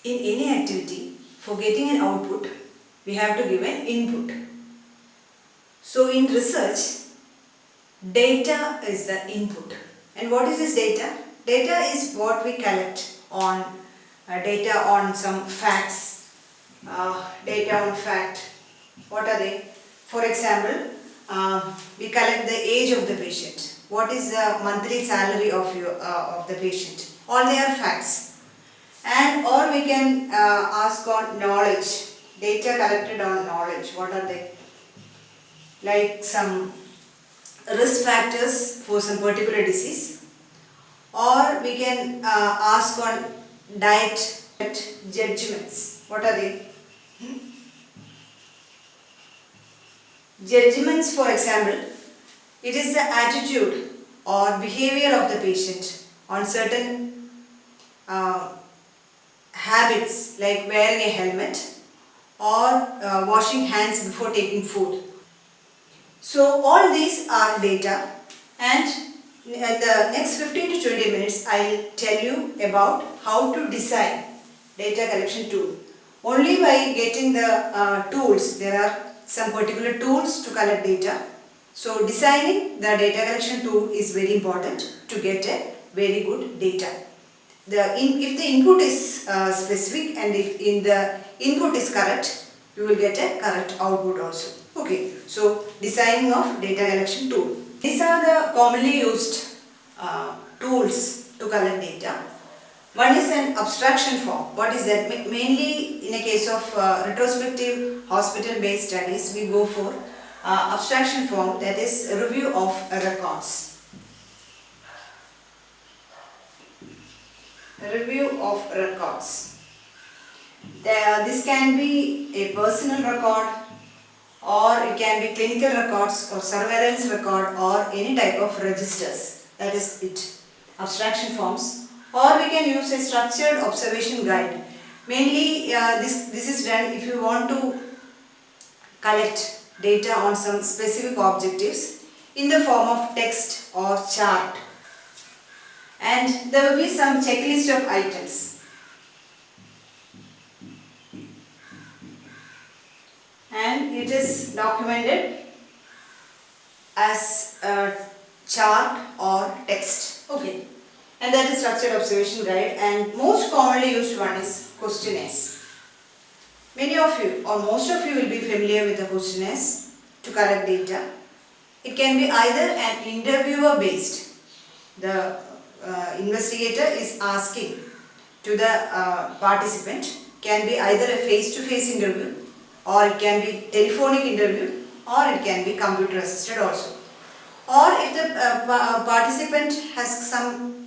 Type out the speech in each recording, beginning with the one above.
In any activity, for getting an output, we have to give an input. So in research, data is the input. And what is this data? Data is what we collect on data on some facts. Data on fact. What are they? For example, we collect the age of the patient. What is the monthly salary of the patient? All they are facts. And or we can ask on knowledge. Data collected on knowledge. What are they? Like some risk factors for some particular disease, or we can ask on diet judgments. What are they? Judgments, for example, it is the attitude or behavior of the patient on certain habits like wearing a helmet or washing hands before taking food. So all these are data, and in the next 15 to 20 minutes I will tell you about how to design data collection tool. Only by getting the tools, there are some particular tools to collect data. So designing the data collection tool is very important to get a very good data. If the input is specific and if the input is correct, you will get a correct output also. Okay, so designing of data collection tool. These are the commonly used tools to collect data. One is an abstraction form. What is that? Mainly in a case of retrospective hospital-based studies, we go for abstraction form, that is a review of records. Review of records. This can be a personal record, or it can be clinical records or surveillance record or any type of registers. That is it. Abstraction forms. Or we can use a structured observation guide. Mainly this is done if you want to collect data on some specific objectives in the form of text or chart. And there will be some checklist of items. And it is documented as a chart or text. Okay. And that is structured observation guide, and most commonly used one is questionnaires. Many of you or most of you will be familiar with the questionnaires to collect data. It can be either an interviewer based. The investigator is asking to the participant, can be either a face-to-face interview, or it can be telephonic interview, or it can be computer assisted also. Or if the participant has some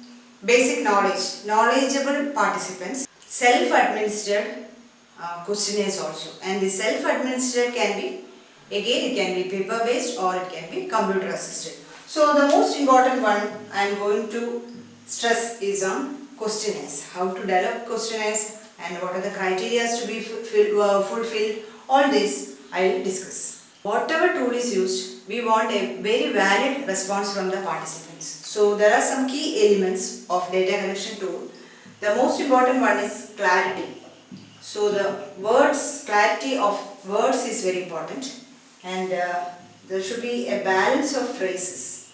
basic knowledgeable participants, self-administered questionnaires also. And the self-administered can be, again it can be paper-based or it can be computer-assisted. So the most important one I am going to stress is on questionnaires. How to develop questionnaires and what are the criteria to be fulfilled. All this I will discuss. Whatever tool is used, we want a very valid response from the participants. So there are some key elements of data collection tool. The most important one is clarity. So the clarity of words is very important, and there should be a balance of phrases.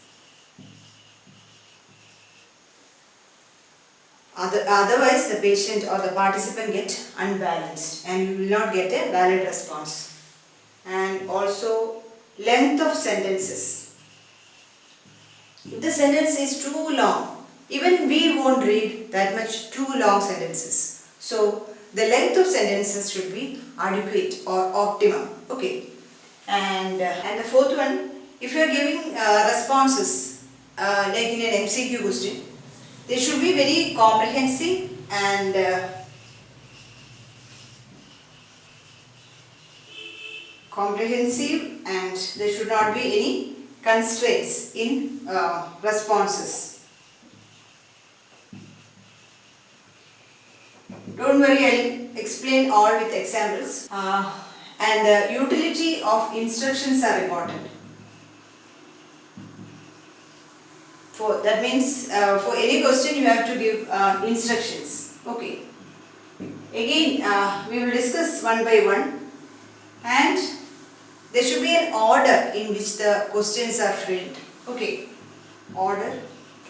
Otherwise the patient or the participant get unbalanced and you will not get a valid response. And also length of sentences. If the sentence is too long, even we won't read that much too long sentences. So the length of sentences should be adequate or optimum. Okay. And the fourth one, if you are giving responses like in an MCQ question, they should be very comprehensive and there should not be any constraints in responses. Don't worry, I'll explain all with examples. And the utility of instructions are important. That means for any question you have to give instructions. Okay. Again, we will discuss one by one, and there should be an order in which the questions are filled. Okay, order,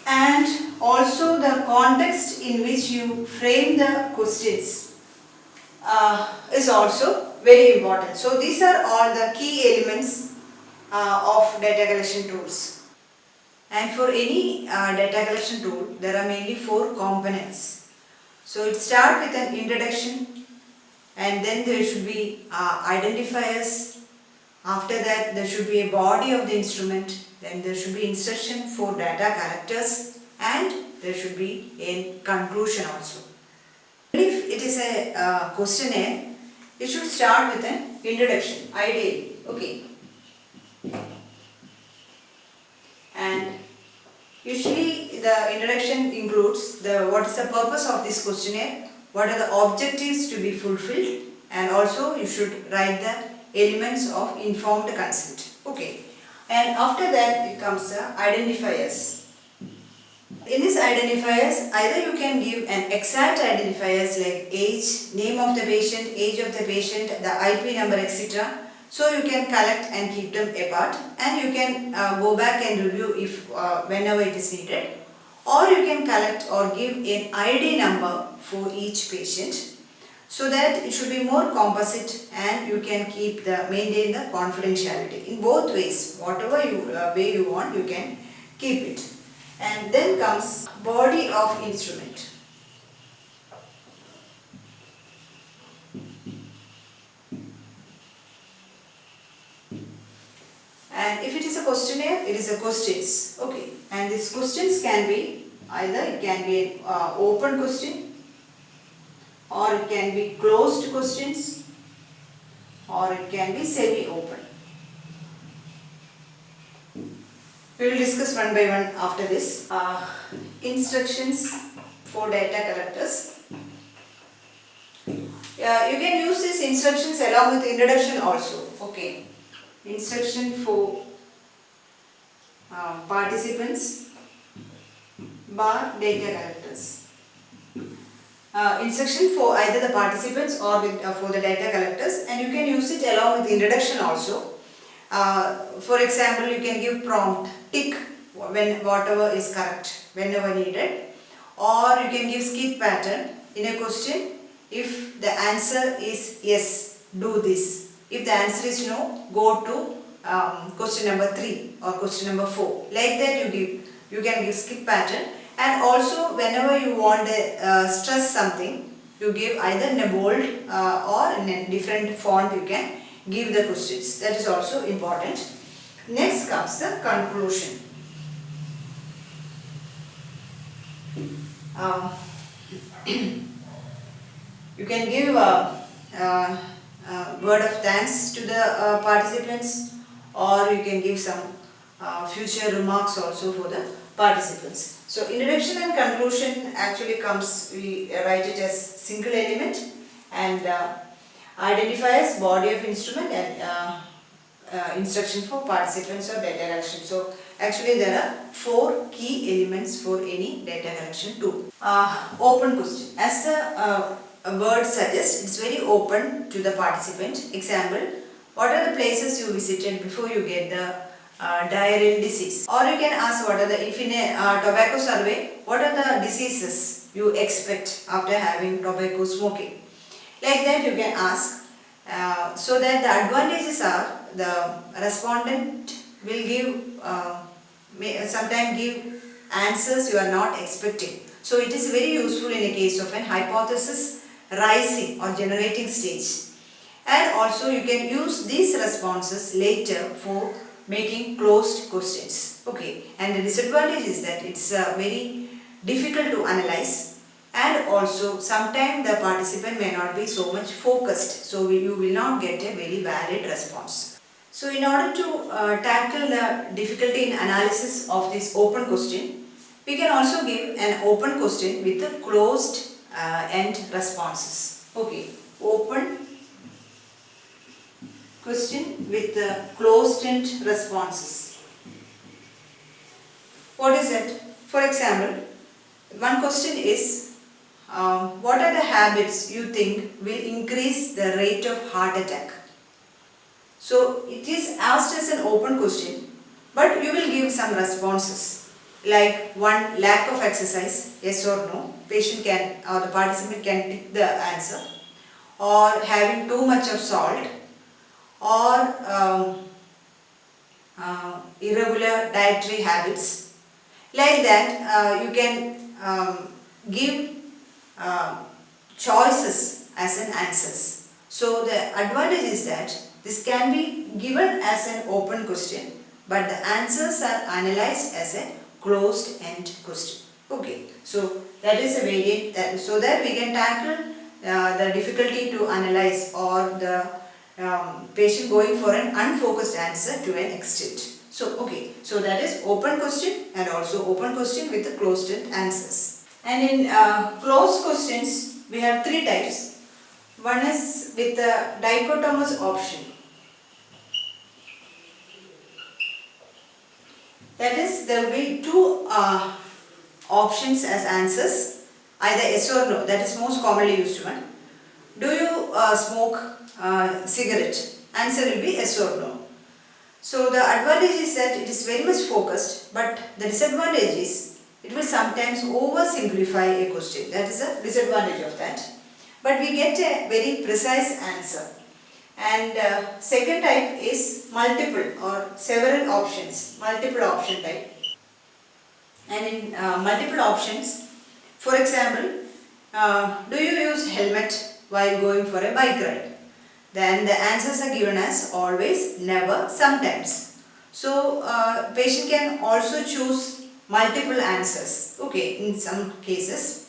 and also the context in which you frame the questions is also very important. So these are all the key elements of data collection tools. And for any data collection tool, there are mainly 4 components. So it starts with an introduction, and then there should be identifiers. After that, there should be a body of the instrument. Then there should be instruction for data collectors, and there should be a conclusion also. If it is a questionnaire, it should start with an introduction, ideally. Okay. And usually the introduction includes what is the purpose of this questionnaire, what are the objectives to be fulfilled, and also you should write the elements of informed consent. Okay. And after that it comes the identifiers. In these identifiers, either you can give an exact identifiers like age, name of the patient, age of the patient, the IP number, etc. So you can collect and keep them apart, and you can go back and review if whenever it is needed, or you can collect or give an ID number for each patient, so that it should be more composite and you can maintain the confidentiality. In both ways, whatever way you want, you can keep it. And then comes body of instrument. And if it is a questionnaire, it is a questions. Okay. And these questions can be either it can be an open question, or it can be closed questions, or it can be semi-open. We will discuss one by one after this. Instructions for data collectors. You can use these instructions along with introduction also. Okay. Instruction for participants bar data collectors. Instruction for either the participants or for the data collectors, and you can use it along with introduction also. For example, you can give prompt, tick when whatever is correct whenever needed, or you can give skip pattern in a question. If the answer is yes, do this. If the answer is no, go to question number 3 or question number 4. Like that you can give skip pattern. And also whenever you want to stress something, you give either in a bold or in a different font you can give the questions. That is also important. Next comes the conclusion. You can give a word of thanks to the participants, or you can give some future remarks also for the participants. So introduction and conclusion actually comes, we write it as single element, and identifiers, body of instrument, and instruction for participants or data collection. So actually there are 4 key elements for any data collection tool. Open question. As the word suggests, it's very open to the participant. Example, what are the places you visited before you get the diarrheal disease? Or you can ask, what are the, if in a tobacco survey, what are the diseases you expect after having tobacco smoking? Like that you can ask, so that the advantages are the respondent will give, sometimes give answers you are not expecting. So it is very useful in a case of an hypothesis rising or generating stage. And also you can use these responses later for making closed questions. Okay. And the disadvantage is that it's very difficult to analyze, and also sometimes the participant may not be so much focused, so you will not get a very valid response. So in order to tackle the difficulty in analysis of this open question, we can also give an open question with the closed end responses. Okay, open question with the closed end responses. What is it? For example, one question is what are the habits you think will increase the rate of heart attack? So it is asked as an open question, but you will give some responses. Like one, lack of exercise, yes or no. Patient can or the participant can pick the answer. Or having too much of salt, or irregular dietary habits. Like that, you can give choices as an answers. So the advantage is that this can be given as an open question, but the answers are analyzed as a closed end question. Okay, so that is a variant that so that we can tackle the difficulty to analyze or the patient going for an unfocused answer to an extent. So okay, so that is open question and also open question with the closed end answers. And in closed questions we have three types. One is with the dichotomous option. That is, there will be two options as answers, either yes or no. That is most commonly used one. Do you smoke cigarette? Answer will be yes or no. So the advantage is that it is very much focused, but the disadvantage is it will sometimes oversimplify a question. That is a disadvantage of that. But we get a very precise answer. And second type is multiple or several options, multiple option type. And in multiple options, for example, do you use helmet while going for a bike ride? Then the answers are given as always, never, sometimes. So patient can also choose multiple answers, okay, in some cases.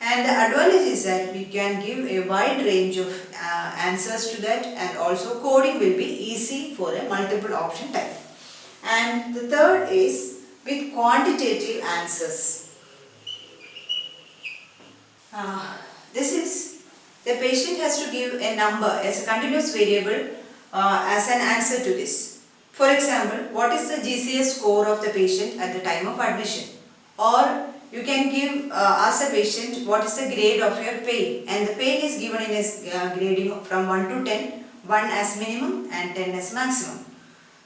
And the advantage is that we can give a wide range of answers to that, and also coding will be easy for a multiple option type. And the third is with quantitative answers. This is the patient has to give a number as a continuous variable as an answer to this. For example, what is the GCS score of the patient at the time of admission? Or you can give ask a patient what is the grade of your pain, and the pain is given in a grading from 1 to 10, 1 as minimum and 10 as maximum.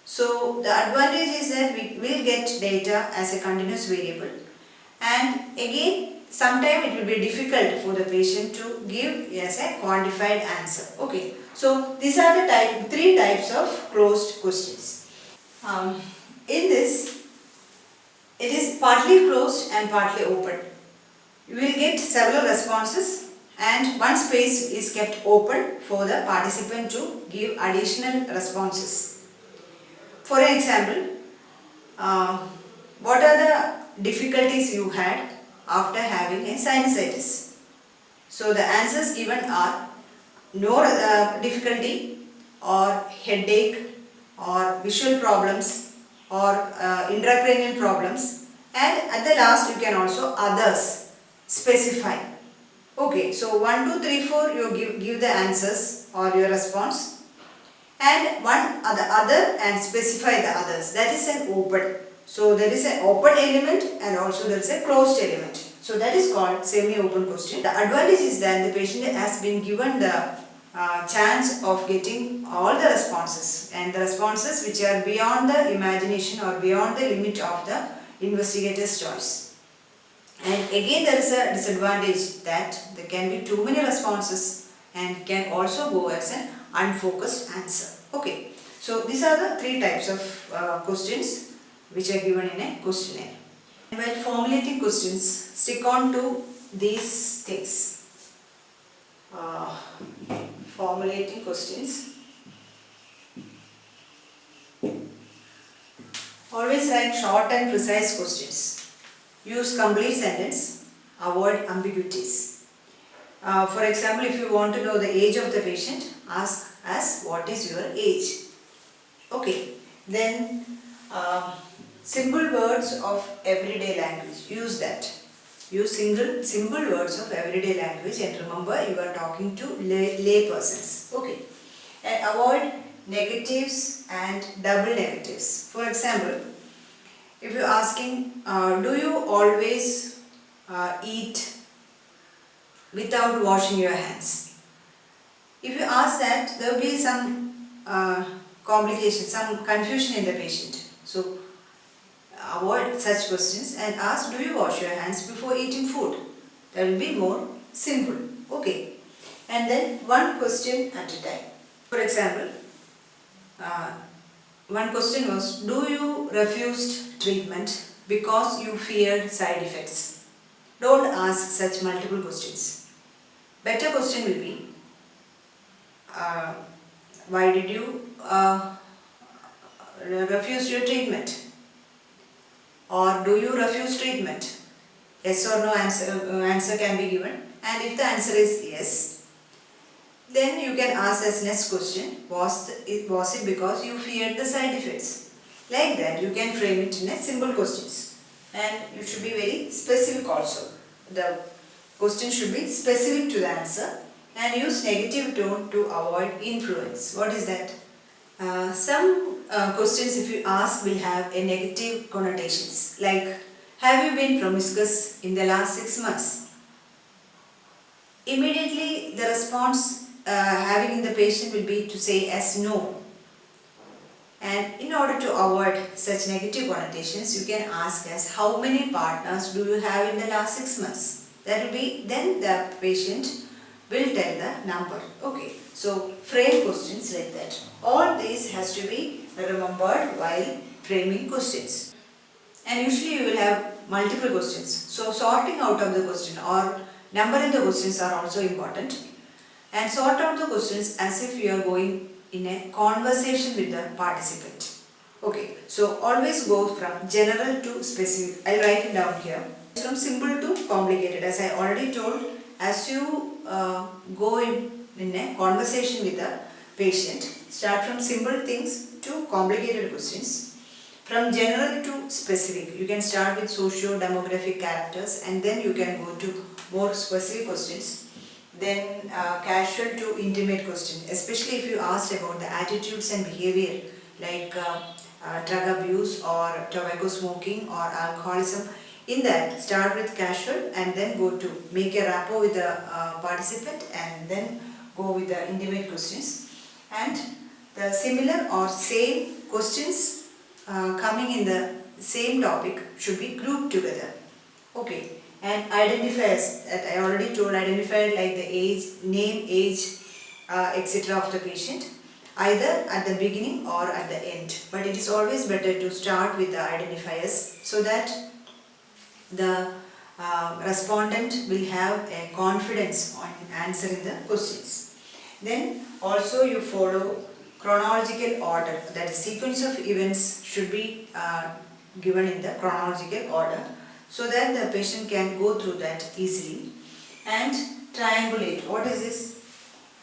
So the advantage is that we will get data as a continuous variable, and again sometimes it will be difficult for the patient to give as a quantified answer. Okay, so these are the three types of closed questions. In this, it is partly closed and partly open. You will get several responses, and one space is kept open for the participant to give additional responses. For example, what are the difficulties you had after having a sinusitis? So the answers given are no difficulty, or headache, or visual problems, or intracranial problems, and at the last you can also others specify. Okay, so 1, 2, 3, 4 you give the answers or your response, and one other and specify the others. That is an open. So there is an open element and also there is a closed element. So that is called semi-open question. The advantage is that the patient has been given the chance of getting all the responses, and the responses which are beyond the imagination or beyond the limit of the investigator's choice. And again there is a disadvantage that there can be too many responses and can also go as an unfocused answer. Okay, so these are the three types of questions which are given in a questionnaire. While formulating questions, stick on to these things. Formulating questions. Always write short and precise questions. Use complete sentence. Avoid ambiguities. For example, if you want to know the age of the patient, ask as what is your age? Okay. Then simple words of everyday language. Use that. Use simple words of everyday language, and remember you are talking to lay persons. Okay. And avoid negatives and double negatives. For example, if you are asking, do you always eat without washing your hands? If you ask that, there will be some complication, some confusion in the patient. So avoid such questions and ask, do you wash your hands before eating food? That will be more simple. Okay. And then one question at a time. For example, one question was, do you refused treatment because you feared side effects? Don't ask such multiple questions. Better question will be, why did you refuse your treatment? Or do you refuse treatment? Yes or no answer can be given. And if the answer is yes, then you can ask as next question, was it because you feared the side effects? Like that, you can frame it in a simple questions. And you should be very specific also. The question should be specific to the answer and use negative tone to avoid influence. What is that? Some questions if you ask will have a negative connotations, like, have you been promiscuous in the last 6 months? Immediately the response having in the patient will be to say as no. And in order to avoid such negative connotations, you can ask as, how many partners do you have in the last 6 months? That will be, then the patient will tell the number. Okay, so frame questions like that. All these has to be remembered while framing questions. And usually you will have multiple questions. So sorting out of the question or numbering the questions are also important. And sort out the questions as if you are going in a conversation with the participant. Okay, so always go from general to specific. I'll write it down here. From simple to complicated. As I already told, as you go in a conversation with the patient, start from simple things to complicated questions. From general to specific, you can start with socio-demographic characters and then you can go to more specific questions. Then casual to intimate question, especially if you asked about the attitudes and behavior like drug abuse or tobacco smoking or alcoholism. In that, start with casual and then go to make a rapport with the participant and then go with the intimate questions. And the similar or same questions coming in the same topic should be grouped together. Okay, and identifiers that I already told, identified like the age, name, age, etc. of the patient, either at the beginning or at the end. But it is always better to start with the identifiers so that the respondent will have a confidence on answering the questions. Then also you follow chronological order, that is sequence of events should be given in the chronological order so that the patient can go through that easily. And triangulate, what is this?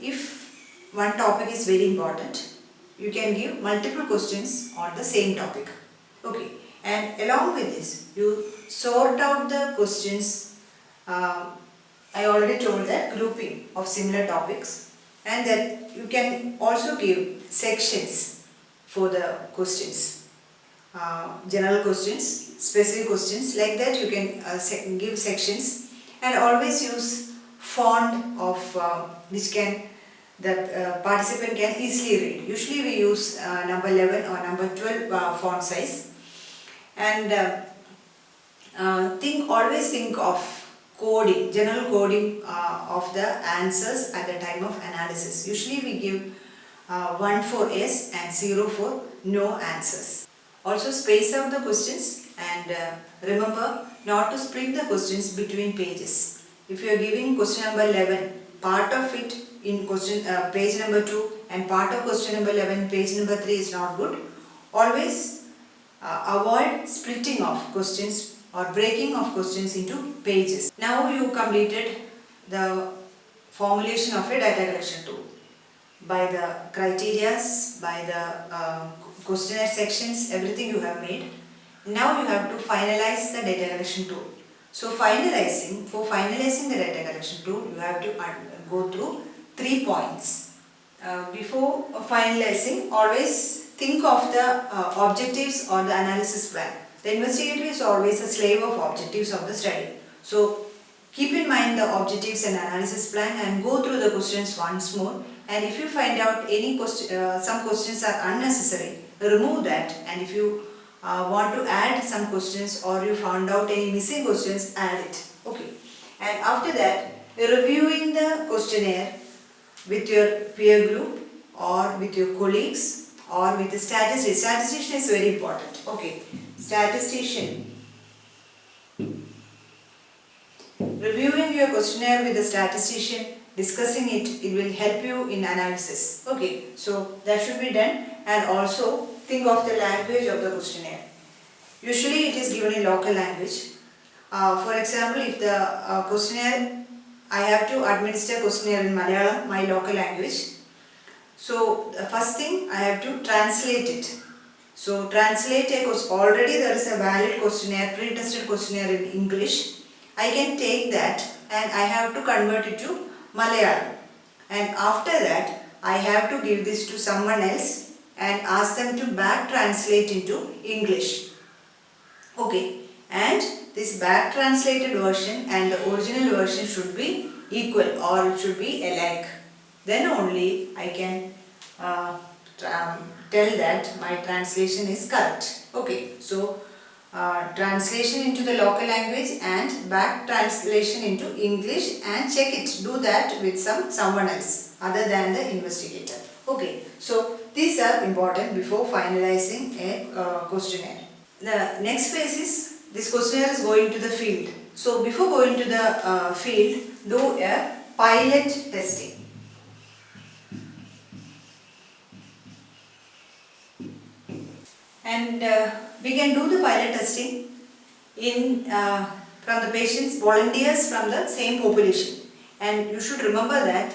If one topic is very important, you can give multiple questions on the same topic. Okay, and along with this, you sort out the questions. I already told that grouping of similar topics, and that you can also give sections for the questions. General questions, specific questions, like that you can give sections, and always use font of which can the participant can easily read. Usually we use number 11 or number 12 font size. And always think of coding, general coding of the answers at the time of analysis. Usually we give 1 for yes and 0 for no answers. Also space out the questions and remember not to split the questions between pages. If you are giving question number 11, part of it in question page number 2 and part of question number 11 page number 3 is not good. Always avoid splitting of questions or breaking of questions into pages. Now you completed the formulation of a data collection tool by the criterias, by the questionnaire sections, everything you have made. Now you have to finalize the data collection tool. So for finalizing the data collection tool, you have to go through 3 points. Before finalizing, always think of the objectives or the analysis plan. The investigator is always a slave of objectives of the study. So Keep in mind the objectives and analysis plan and go through the questions once more. And if you find out any some questions are unnecessary, remove that. And if you want to add some questions or you found out any missing questions, add it. Okay. And after that, reviewing the questionnaire with your peer group or with your colleagues or with the statistician. Statistician is very important. Okay. Statistician. Reviewing your questionnaire with the statistician, discussing it, it will help you in analysis. Okay, so that should be done. And also think of the language of the questionnaire. Usually it is given in local language. For example, if the questionnaire, I have to administer questionnaire in Malayalam, my local language. So the first thing, I have to translate it. So translate a question. Already there is a valid questionnaire, pre-tested questionnaire in English. I can take that and I have to convert it to Malayalam. And after that, I have to give this to someone else and ask them to back translate into English. Okay. And this back translated version and the original version should be equal or it should be alike. Then only I can tell that my translation is correct. Okay. So translation into the local language and back translation into English and check it. Do that with someone else other than the investigator. Okay, so these are important before finalizing a questionnaire. The next phase is this questionnaire is going to the field. So before going to the field, do a pilot testing. And we can do the pilot testing in from the patients, volunteers from the same population. And you should remember that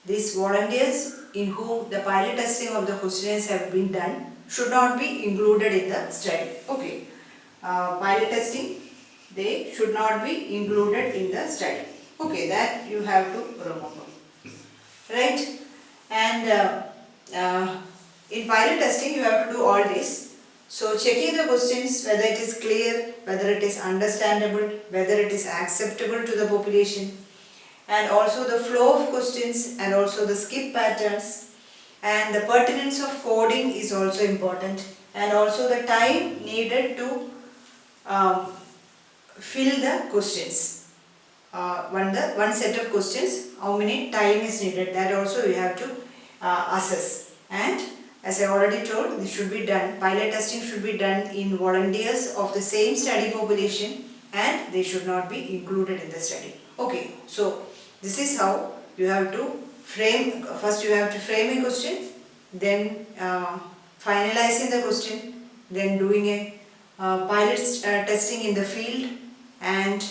these volunteers in whom the pilot testing of the questionnaires have been done should not be included in the study. Okay, pilot testing, they should not be included in the study. Okay, that you have to remember, right? And in pilot testing you have to do all this. So checking the questions, whether it is clear, whether it is understandable, whether it is acceptable to the population, and also the flow of questions and also the skip patterns, and the pertinence of coding is also important, and also the time needed to fill the questions. One set of questions, how many time is needed, that also we have to assess. And as I already told, this should be done, pilot testing should be done in volunteers of the same study population and they should not be included in the study. Okay, so this is how you have to frame, first you have to frame a question, then finalizing the question, then doing a pilot testing in the field, and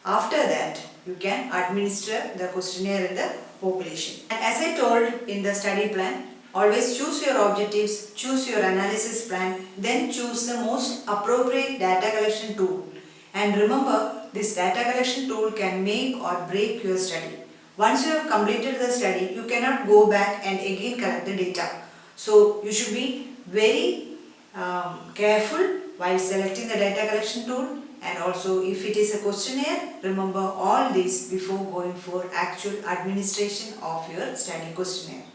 after that you can administer the questionnaire in the population. And as I told in the study plan, always choose your objectives, choose your analysis plan, then choose the most appropriate data collection tool. And remember, this data collection tool can make or break your study. Once you have completed the study, you cannot go back and again collect the data. So you should be very careful while selecting the data collection tool, and also if it is a questionnaire, remember all this before going for actual administration of your study questionnaire.